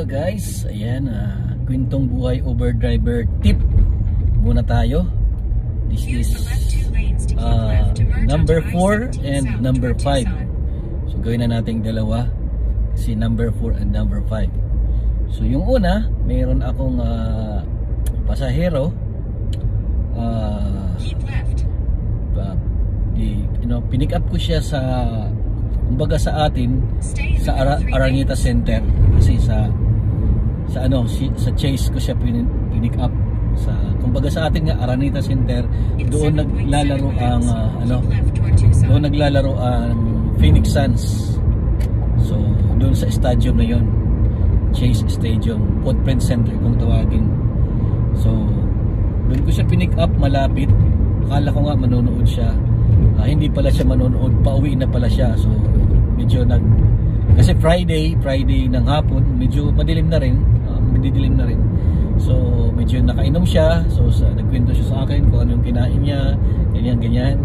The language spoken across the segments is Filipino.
Hello guys, ayan, kwentong buhay Uber driver tip muna tayo. This is number 4 and number 5. So gawin na nating dalawa kasi number 4 and number 5. So yung una, mayroon akong pasahero, pinick up ko siya sa, kumbaga sa atin, sa Araneta Center, kasi sa Chase ko siya pinick up sa, kumbaga sa atin nga Araneta Center. Doon naglalaro ang doon naglalaro ang Phoenix Suns. So doon sa stadium na yon, Chase Stadium, Footprint Center kung tawagin. So doon ko siya pinick up, malapit. Akala ko nga manonood siya, hindi pala siya manonood, pauwi na pala siya. So medyo kasi Friday ng hapon, medyo madilim na rin, magdidilim na rin. So medyo nakainom siya. So nagkwento siya sa akin kung ano yung kinain niya, ganyan.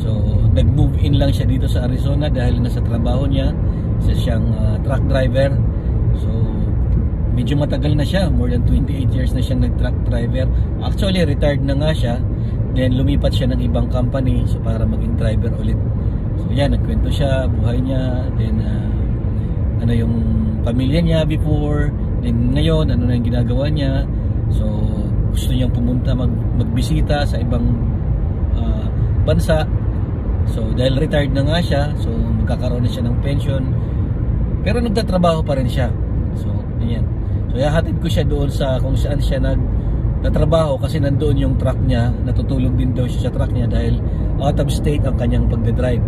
So nag-move in lang siya dito sa Arizona dahil nasa trabaho niya. Isa siyang truck driver. So medyo matagal na siya, more than 28 years na siyang nag-truck driver. Actually retired na nga siya, then lumipat siya ng ibang company, so para maging driver ulit. So yan, nagkwento siya, buhay niya, then ano yung pamilya niya before, then ngayon ano na yung ginagawa niya. So gusto niyang pumunta magbisita sa ibang bansa. So dahil retired na nga siya, so magkakaroon na siya ng pension, pero nagtatrabaho pa rin siya. So yan, so ihahatid ko siya doon sa kung saan siya nagtatrabaho, kasi nandoon yung truck niya, natutulog din daw siya sa truck niya dahil out of state ang kanyang pagdadrive.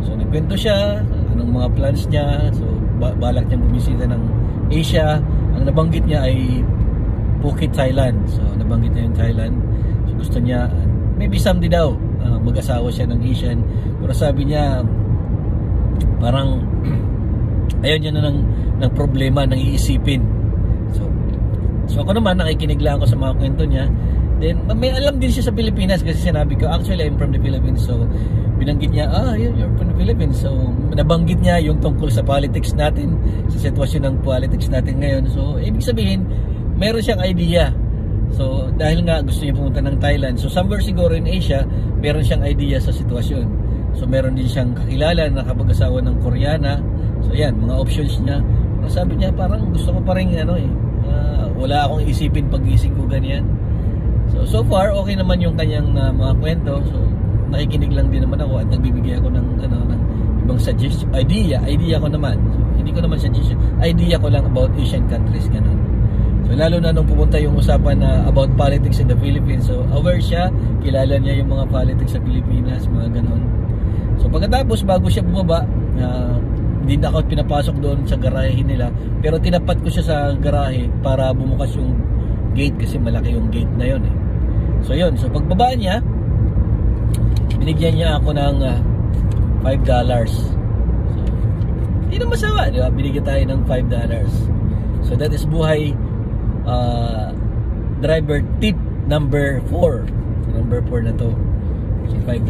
So nagkwento siya anong mga plans niya. So balak niyang bumisita ng Asia. Ang nabanggit niya ay Phuket, Thailand. So nabanggit niya yung Thailand. So gusto niya, maybe someday daw mag-asawa siya ng Asian. Pero sabi niya parang ayaw niya na ng problema, nang iisipin. So ako naman, nakikinig lang ako sa mga kwento niya. Then may alam din siya sa Pilipinas, kasi sinabi ko, actually I'm from the Philippines. So binanggit niya, you're from the Philippines. So nabanggit niya yung tungkol sa politics natin, sa sitwasyon ng politics natin ngayon. So ibig sabihin, meron siyang idea. So dahil nga gusto niya pumunta ng Thailand, so somewhere siguro in Asia, meron siyang idea sa sitwasyon. So meron din siyang kakilala na kapag-asawa ng Koreana. So yan, mga options niya. Pero sabi niya, parang gusto ko pa rin wala akong isipin pag-gising ko ganyan. So far okay naman yung kanyang mga kwento. So nakikinig lang din naman ako at nagbibigay ako ng ibang suggestion, idea ko naman. So hindi ko naman suggestion, idea ko lang about Asian countries, ganun. So lalo na nung pumunta yung usapan about politics in the Philippines, so aware siya, kilala niya yung mga politics sa Pilipinas, mga ganun. So pagkatapos, bago siya bumaba, hindi na ako pinapasok doon sa garahe nila, pero tinapat ko siya sa garahe para bumukas yung gate, kasi malaki yung gate na yon. So yun, so pagbaba niya, binigyan niya ako ng $5. So hindi na masama, di ba? Binigyan tayo ng $5. So that is buhay driver tip number 4. So, number 4 na to. So $5.